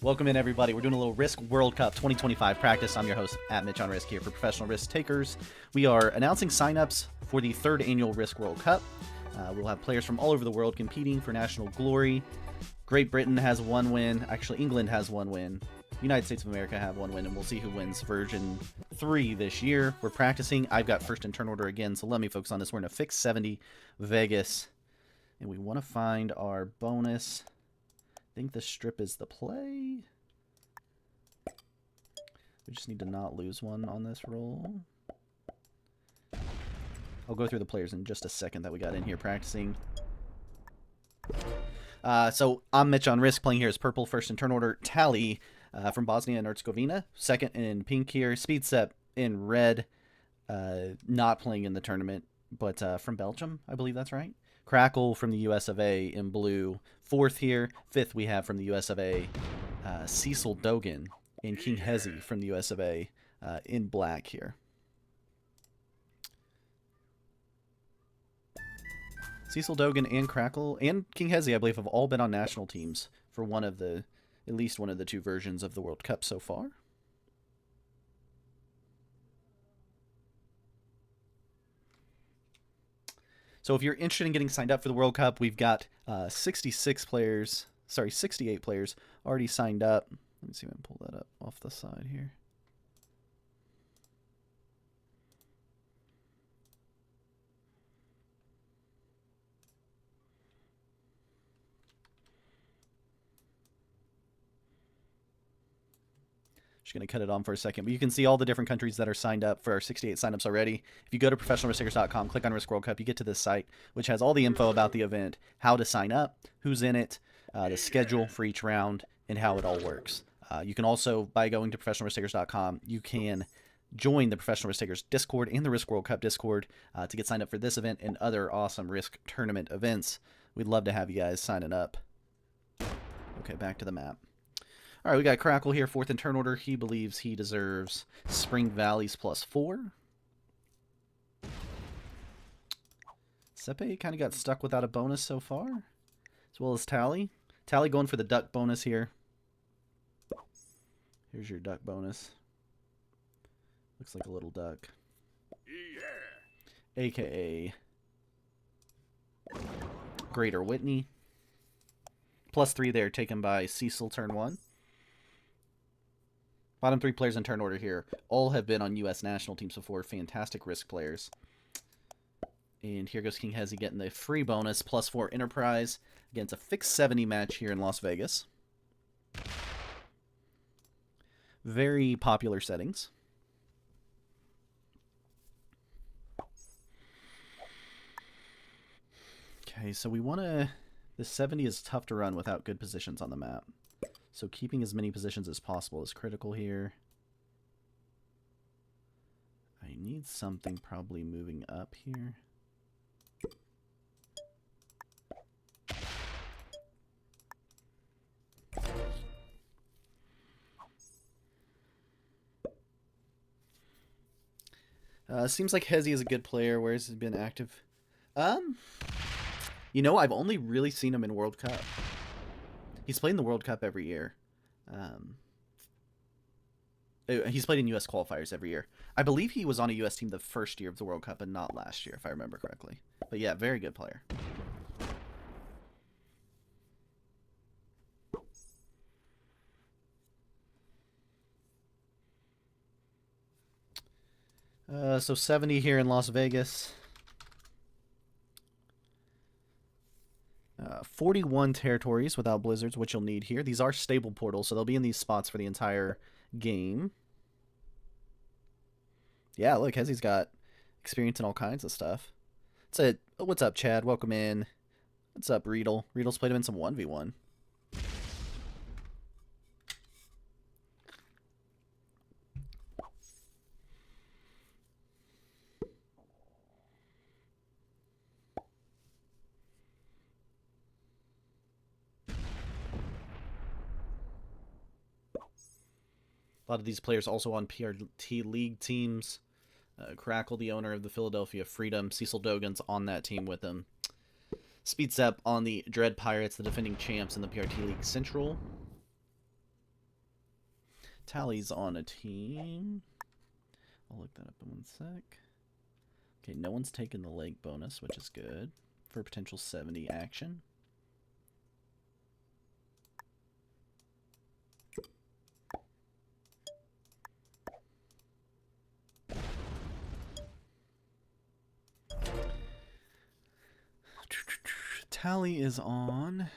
Welcome in, everybody. We're doing a little Risk World Cup 2025 practice. I'm your host, @MitchOnRisk, here for Professional Risk Takers. We are announcing signups for the 3rd annual Risk World Cup. We'll have players from all over the world competing for national glory. Great Britain has 1 win. Actually, England has 1 win. United States of America have 1 win, and we'll see who wins version 3 this year. We're practicing. I've got first in turn order again, so let me focus on this. We're in a fixed 70 Vegas, and we want to find our bonus. I think the strip is the play. We just need to not lose one on this roll. I'll go through the players in just a second that we got in here practicing. So I'm Mitch on Risk, playing here as purple, first in turn order. Tally from Bosnia and Herzegovina, second in pink here. Speedsep in red, not playing in the tournament, but from Belgium, I believe that's right. Crackle from the US of A in blue, 4th here. 5th we have from the US of A, Cecil Dogan, and King Hezi from the US of A in black here. Cecil Dogan and Crackle and King Hezi, I believe, have all been on national teams for at least one of the 2 versions of the World Cup so far. So if you're interested in getting signed up for the World Cup, we've got 68 players already signed up. Let me see if I can pull that up off the side here. Just going to cut it on for a second, but you can see all the different countries that are signed up for our 68 signups already. If you go to professionalrisktakers.com, click on Risk World Cup, you get to this site, which has all the info about the event, how to sign up, who's in it, the schedule for each round, and how it all works. You can also, by going to professionalrisktakers.com, you can join the Professional Risk Takers Discord and the Risk World Cup Discord to get signed up for this event and other awesome Risk tournament events. We'd love to have you guys signing up. Okay, back to the map. All right, we got Crackle here, 4th in turn order. He believes he deserves Spring Valleys +4. Sepe kind of got stuck without a bonus so far, as well as Tally. Tally going for the duck bonus here. Here's your duck bonus. Looks like a little duck. Yeah. AKA Greater Whitney. +3 there, taken by Cecil turn 1. Bottom 3 players in turn order here all have been on U.S. national teams before. Fantastic Risk players. And here goes King Hezi getting the free bonus, +4 Enterprise. Again, it's a fixed 70 match here in Las Vegas. Very popular settings. Okay, so we want to... This 70 is tough to run without good positions on the map. So keeping as many positions as possible is critical here. I need something probably moving up here. Seems like Hezi is a good player. Where has he been active? You know, I've only really seen him in World Cup. He's played in the World Cup every year. He's played in U.S. qualifiers every year. I believe he was on a U.S. team the first year of the World Cup and not last year, if I remember correctly. But yeah, very good player. So 70 here in Las Vegas. 41 territories without blizzards, which you'll need here. These are stable portals, so they'll be in these spots for the entire game. Yeah, look, Hezi's got experience in all kinds of stuff. What's up, Chad? Welcome in. What's up, Riedel? Riedel's played him in some 1v1. A lot of these players also on PRT League teams. Crackle, the owner of the Philadelphia Freedom. Cecil Dogan's on that team with him. Speedsep on the Dread Pirates, the defending champs in the PRT League Central. Tally's on a team. I'll look that up in 1 sec. Okay, no one's taken the lake bonus, which is good for potential 70 action. Tally is on.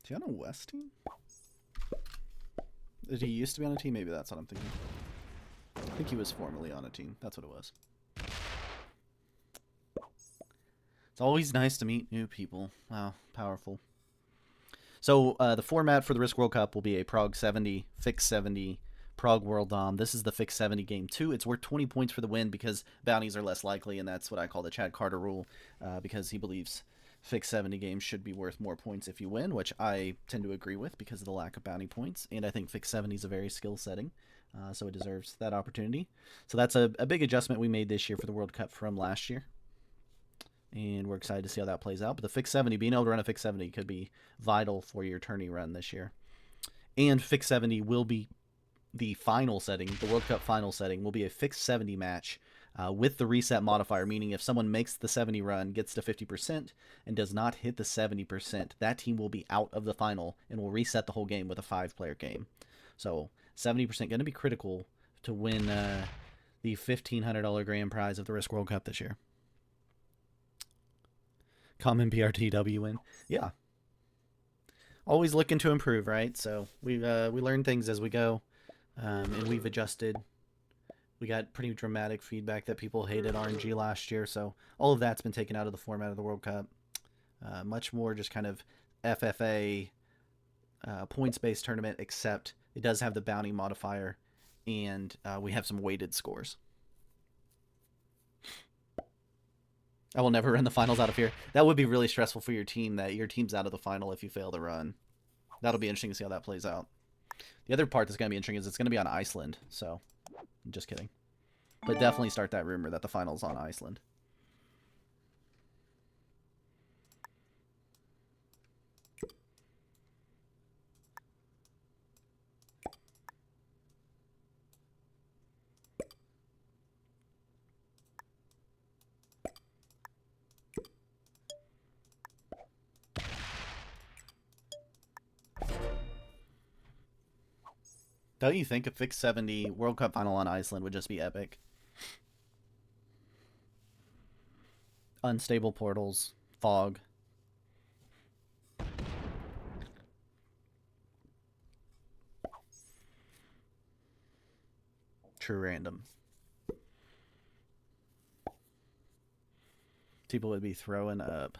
Is he on a West team? Did he used to be on a team? Maybe that's what I'm thinking. I think he was formerly on a team. That's what it was. It's always nice to meet new people. Wow, powerful. So the format for the Risk World Cup will be a Prague 70, Fix 70, Prague World Dom. This is the Fix 70 game 2. It's worth 20 points for the win because bounties are less likely, and that's what I call the Chad Carter rule, because he believes Fix 70 games should be worth more points if you win, which I tend to agree with because of the lack of bounty points, and I think Fix 70 is a very skill setting, so it deserves that opportunity. So that's a big adjustment we made this year for the World Cup from last year, and we're excited to see how that plays out. But the Fix 70, being able to run a Fix 70 could be vital for your tourney run this year. And Fix 70 will be the final setting, the World Cup final setting, will be a Fix 70 match with the reset modifier, meaning if someone makes the 70 run, gets to 50%, and does not hit the 70%, that team will be out of the final and will reset the whole game with a 5-player game. So 70% going to be critical to win the $1,500 grand prize of the Risk World Cup this year. Common PRTW win. Yeah. Always looking to improve, right? So we learn things as we go, and we've adjusted. We got pretty dramatic feedback that people hated RNG last year, so all of that's been taken out of the format of the World Cup. Much more just kind of FFA points-based tournament, except it does have the bounty modifier, and we have some weighted scores. I will never run the finals out of here. That would be really stressful for your team, that your team's out of the final if you fail to run. That'll be interesting to see how that plays out. The other part that's going to be interesting is it's going to be on Iceland, so I'm just kidding. But definitely start that rumor that the final's on Iceland. Don't you think a Fix 70 World Cup final on Iceland would just be epic? Unstable portals, fog. True random. People would be throwing up.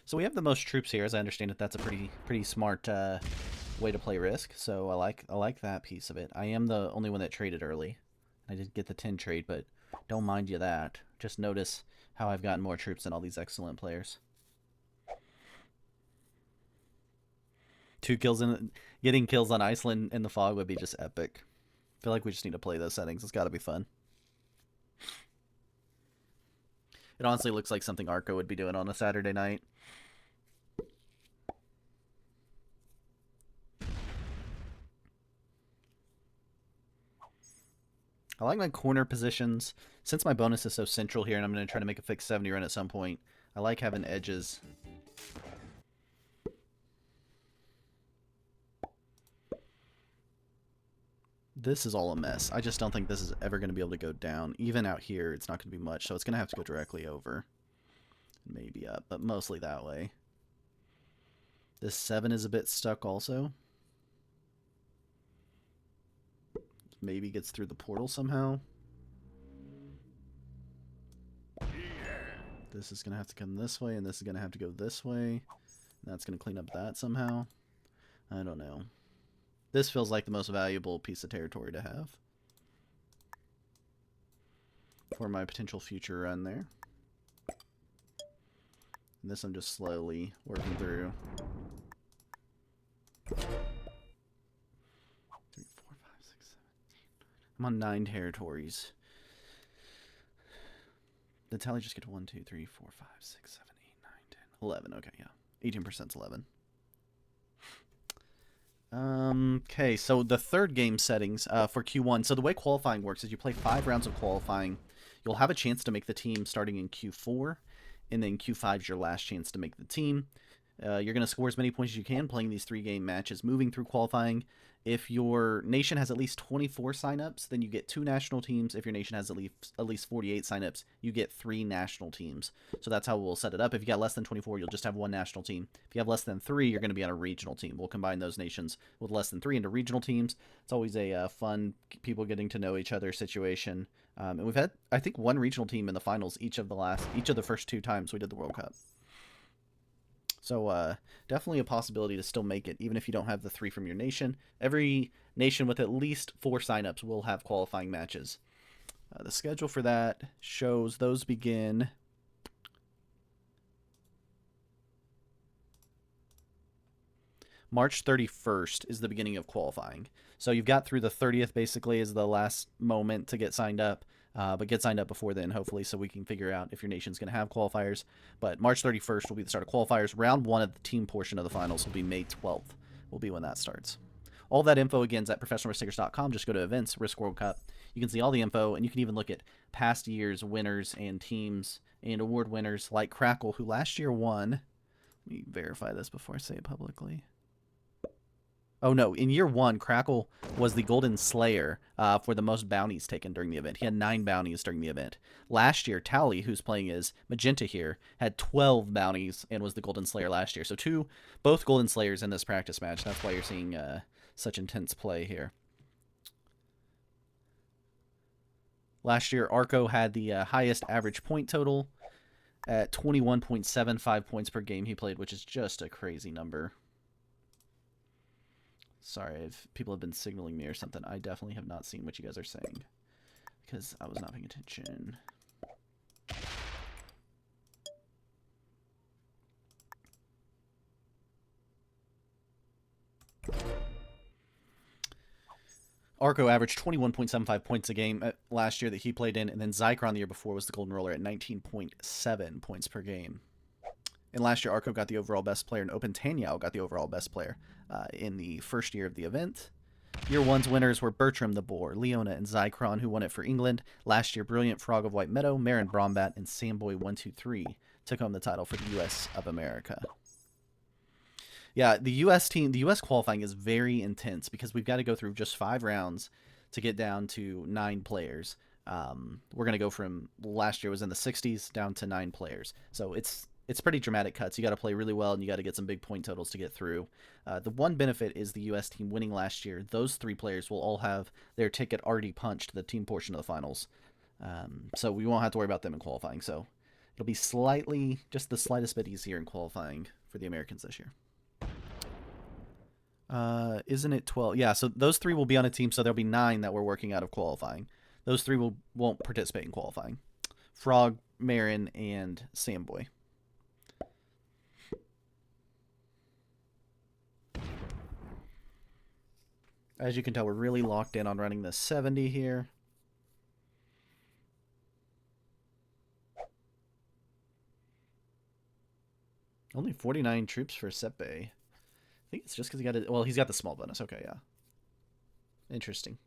So we have the most troops here, as I understand it. That's a pretty smart way to play Risk. So I like that piece of it. I am the only one that traded early. I did get the 10 trade, but don't mind you that. Just notice how I've gotten more troops than all these excellent players. 2 kills in getting kills on Iceland in the fog would be just epic. I feel like we just need to play those settings. It's got to be fun. It honestly looks like something Arco would be doing on a Saturday night. I like my corner positions. Since my bonus is so central here and I'm going to try to make a Fix 70 run at some point, I like having edges. This is all a mess. I just don't think this is ever going to be able to go down. Even out here, it's not going to be much, so it's going to have to go directly over. Maybe up, but mostly that way. This 7 is a bit stuck also. Maybe gets through the portal somehow. This is going to have to come this way, and this is going to have to go this way. That's going to clean up that somehow. I don't know. This feels like the most valuable piece of territory to have for my potential future run there. And this I'm just slowly working through. I'm on 9 territories. The tally just get to 1, 2, 3, 4, 5, 6, 7, 8, 9, 10, 11. Okay, yeah. 18% is 11. Okay, so the third game settings for Q1. So the way qualifying works is you play 5 rounds of qualifying. You'll have a chance to make the team starting in Q4, and then Q5 is your last chance to make the team. You're going to score as many points as you can playing these 3-game matches, moving through qualifying. If your nation has at least 24 signups, then you get 2 national teams. If your nation has at least 48 signups, you get 3 national teams. So that's how we'll set it up. If you got less than 24, you'll just have 1 national team. If you have less than 3, you're going to be on a regional team. We'll combine those nations with less than 3 into regional teams. It's always a fun people getting to know each other situation. And we've had, I think, 1 regional team in the finals each of the first 2 times we did the World Cup. So definitely a possibility to still make it, even if you don't have the 3 from your nation. Every nation with at least 4 signups will have qualifying matches. The schedule for that shows those begin March 31st is the beginning of qualifying. So you've got through the 30th basically is the last moment to get signed up. But get signed up before then, hopefully, so we can figure out if your nation's going to have qualifiers. But March 31st will be the start of qualifiers. Round 1 of the team portion of the finals will be May 12th, will be when that starts. All that info, again, is at professionalrisktakers.com. Just go to events, Risk World Cup. You can see all the info, and you can even look at past years' winners and teams and award winners like Crackle, who last year won. Let me verify this before I say it publicly. Oh, no. In year 1, Crackle was the Golden Slayer for the most bounties taken during the event. He had 9 bounties during the event. Last year, Tally, who's playing as Magenta here, had 12 bounties and was the Golden Slayer last year. So both Golden Slayers in this practice match. That's why you're seeing such intense play here. Last year, Arco had the highest average point total at 21.75 points per game he played, which is just a crazy number. Sorry if people have been signaling me or something. I definitely have not seen what you guys are saying because I was not paying attention. Arco averaged 21.75 points a game last year that he played in, and then Zycron the year before was the Golden Roller at 19.7 points per game. And last year, Arco got the overall best player, and Open Tanyao got the overall best player in the first year of the event. Year 1's winners were Bertram the Boar, Leona, and Zycron, who won it for England. Last year, Brilliant Frog of White Meadow, Marin Brombat, and Samboy123 took home the title for the U.S. of America. Yeah, the U.S. team, the U.S. qualifying is very intense because we've got to go through just 5 rounds to get down to 9 players. We're going to go from last year was in the 60s down to 9 players. So it's pretty dramatic cuts. You got to play really well, and you got to get some big point totals to get through. The one benefit is the U.S. team winning last year. Those 3 players will all have their ticket already punched to the team portion of the finals. So we won't have to worry about them in qualifying. So it'll be just the slightest bit easier in qualifying for the Americans this year. Isn't it 12? Yeah, so those 3 will be on a team, so there'll be 9 that we're working out of qualifying. Those 3 won't participate in qualifying. Frog, Marin, and Samboy. As you can tell, we're really locked in on running the 70 here. Only 49 troops for Sepe. I think it's just because he's got the small bonus. Okay, yeah. Interesting.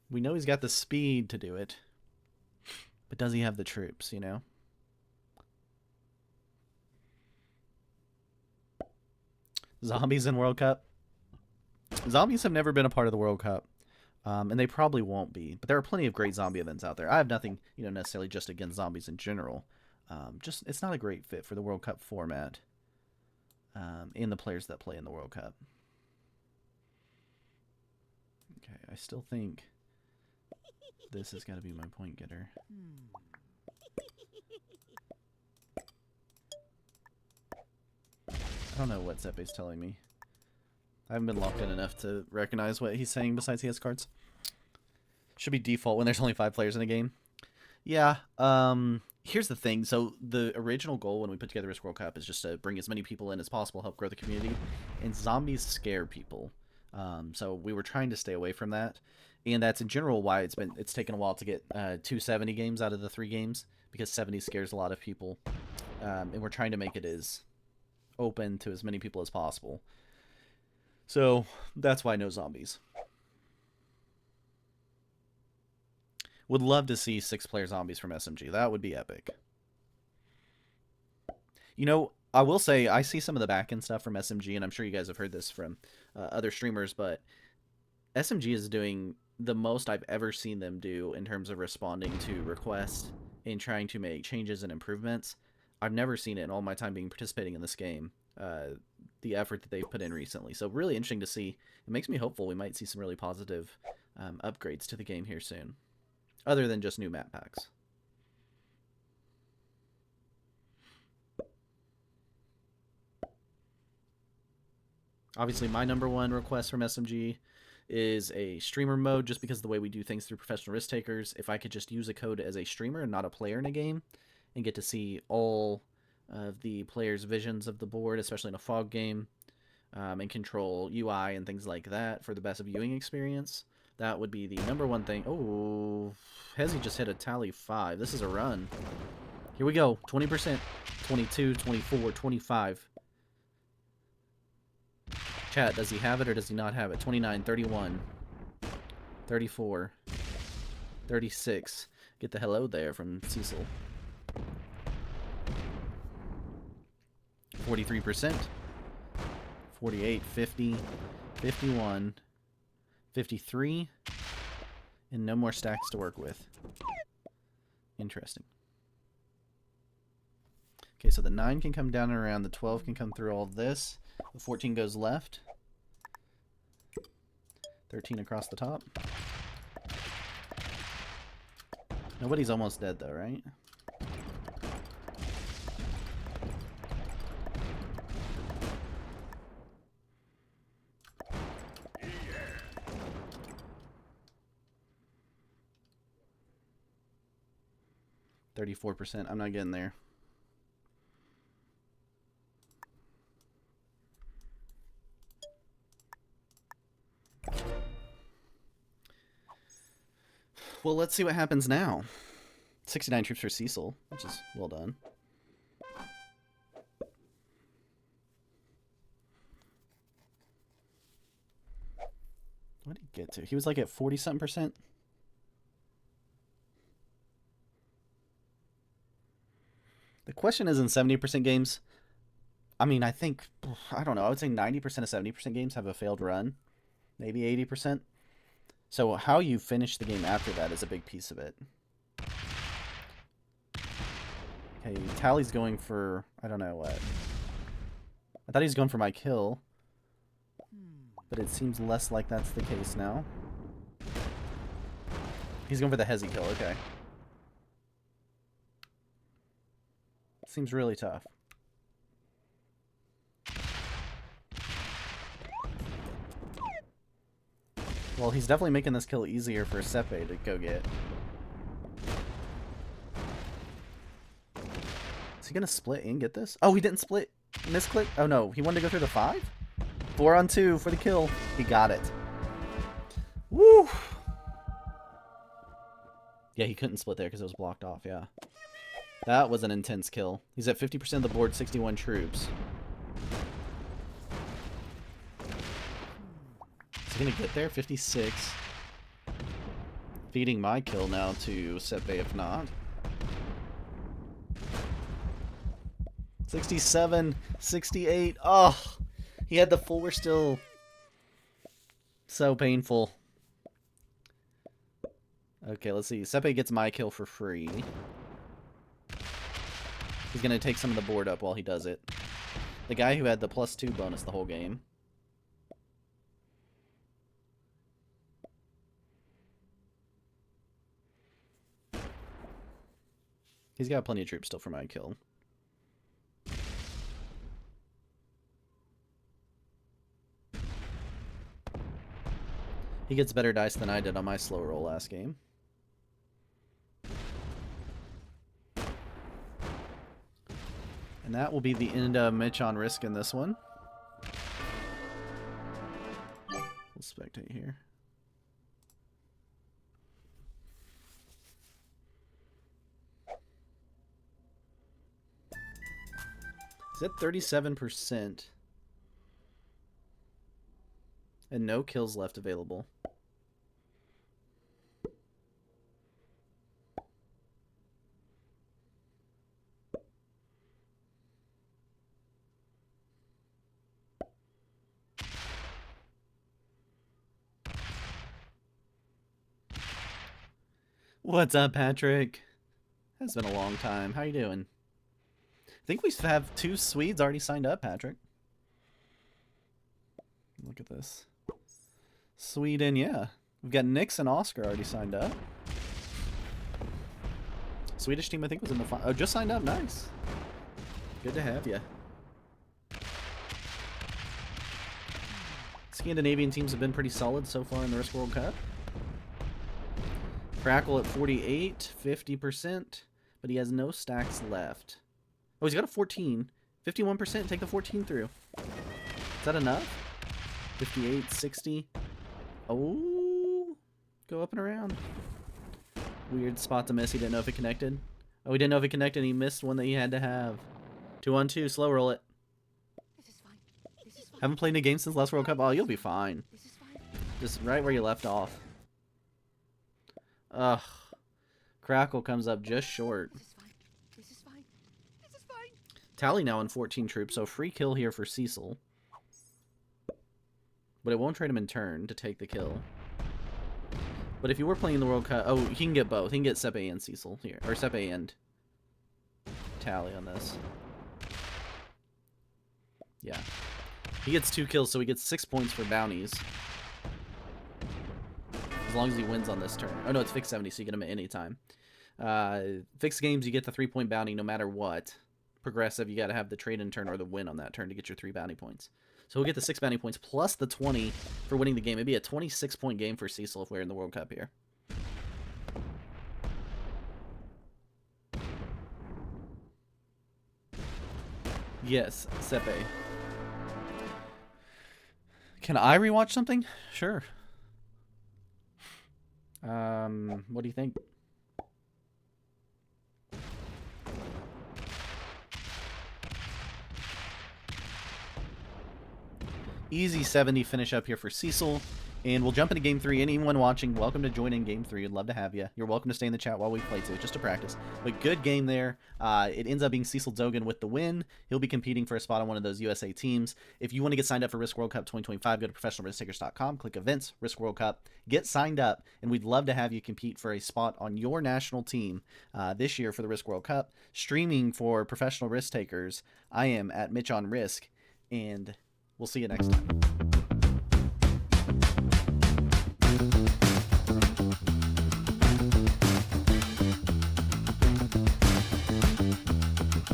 We know he's got the speed to do it. But does he have the troops, you know? Zombies in World Cup. Zombies have never been a part of the World Cup, and they probably won't be. But there are plenty of great zombie events out there. I have nothing, necessarily just against zombies in general. Just it's not a great fit for the World Cup format, and the players that play in the World Cup. Okay, I still think this has got to be my point getter. I don't know what Zepe's telling me. I haven't been locked in enough to recognize what he's saying besides he has cards. Should be default when there's only 5 players in a game. Yeah, here's the thing. So the original goal when we put together Risk World Cup is just to bring as many people in as possible, help grow the community. And zombies scare people. So we were trying to stay away from that, and that's in general why it's taken a while to get 270 games out of the 3 games, because 70 scares a lot of people, and we're trying to make it as open to as many people as possible. So that's why no zombies. Would love to see 6-player zombies from SMG. That would be epic. You know, I will say I see some of the back-end stuff from SMG, and I'm sure you guys have heard this from other streamers, but SMG is doing the most I've ever seen them do in terms of responding to requests and trying to make changes and improvements. I've never seen it in all my time being participating in this game, the effort that they've put in recently. So really interesting to see. It makes me hopeful we might see some really positive upgrades to the game here soon, other than just new map packs. Obviously, my number one request from SMG is a streamer mode, just because of the way we do things through professional risk takers. If I could just use a code as a streamer and not a player in a game, and get to see all of the players' visions of the board, especially in a fog game, and control UI and things like that for the best viewing experience, that would be the number one thing. Oh, Hezi just hit a tally 5. This is a run. Here we go. 20%. 22, 24, 25. Chat, does he have it or does he not have it? 29, 31, 34, 36. Get the hello there from Cecil. 43%. 48, 50, 51, 53, and no more stacks to work with. Interesting. Okay, so the 9 can come down and around, the 12 can come through all of this, the 14 goes left, 13 across the top. Nobody's almost dead though, right? %. I'm not getting there. Well, let's see what happens now. 69 troops for Cecil, which is well done. What did he get to? He was like at 40-something%. The question is, in 70% games, I mean, I think, I don't know, I would say 90% of 70% games have a failed run. Maybe 80%. So how you finish the game after that is a big piece of it. Okay, Tally's going for, I don't know what. I thought he was going for my kill, but it seems less like that's the case now. He's going for the Hezi kill, okay. Seems really tough. Well, he's definitely making this kill easier for Sepe to go get. Is he gonna split and get this? Oh, he didn't split. Misclick? Oh no, he wanted to go through the 5? 4 on 2 for the kill. He got it. Woo! Yeah, he couldn't split there because it was blocked off, yeah. That was an intense kill. He's at 50% of the board, 61 troops. Is he gonna get there? 56. Feeding my kill now to Sepe if not. 67, 68. Oh, he had the 4 still. So painful. Okay, let's see. Sepe gets my kill for free. He's going to take some of the board up while he does it. The guy who had the +2 bonus the whole game. He's got plenty of troops still for my kill. He gets better dice than I did on my slow roll last game. And that will be the end of Mitch on Risk in this one. spectate here. Is at 37%. And no kills left available. What's up, Patrick? It's been a long time. How you doing? I think we have 2 Swedes already signed up, Patrick. Look at this. Sweden, yeah. We've got Nix and Oscar already signed up. Swedish team, I think, was in the final. Oh, just signed up. Nice. Good to have you. Scandinavian teams have been pretty solid so far in the Risk World Cup. Crackle at 48, 50%, but he has no stacks left. Oh, he's got a 14. 51%, take the 14 through. Is that enough? 58, 60. Oh, go up and around. Weird spot to miss. He didn't know if it connected. Oh, he didn't know if it connected. He missed one that he had to have. 2-on-2, slow roll it. This is fine. This is fine. Haven't played a game since last World Cup. Oh, you'll be fine. This is fine. Just right where you left off. Ugh. Crackle comes up just short. This is fine. This is fine. This is fine. Tally now in 14 troops, so free kill here for Cecil. But it won't trade him in turn to take the kill. But if you were playing the World Cup... Oh, he can get both. He can get Sepe and Cecil here. Or Sepe and Tally on this. Yeah. He gets 2 kills, so he gets 6 points for bounties. As long as he wins on this turn. Oh, no, it's fixed 70, so you get him at any time. Fixed games, you get the 3-point bounty no matter what. Progressive, you got to have the trade in turn or the win on that turn to get your 3 bounty points. So we'll get the 6 bounty points plus the 20 for winning the game. It'd be a 26-point game for Cecil if we're in the World Cup here. Yes, Sepe. Can I rewatch something? Sure. What do you think? Easy 70 finish up here for Cecil. And we'll jump into Game 3. Anyone watching, welcome to join in Game 3. I'd love to have you. You're welcome to stay in the chat while we play too, just to practice. But good game there. It ends up being Cecil Dogan with the win. He'll be competing for a spot on one of those USA teams. If you want to get signed up for Risk World Cup 2025, go to professionalrisktakers.com, click Events, Risk World Cup, get signed up, and we'd love to have you compete for a spot on your national team this year for the Risk World Cup. Streaming for Professional Risk Takers, I am at Mitch on Risk, and we'll see you next time.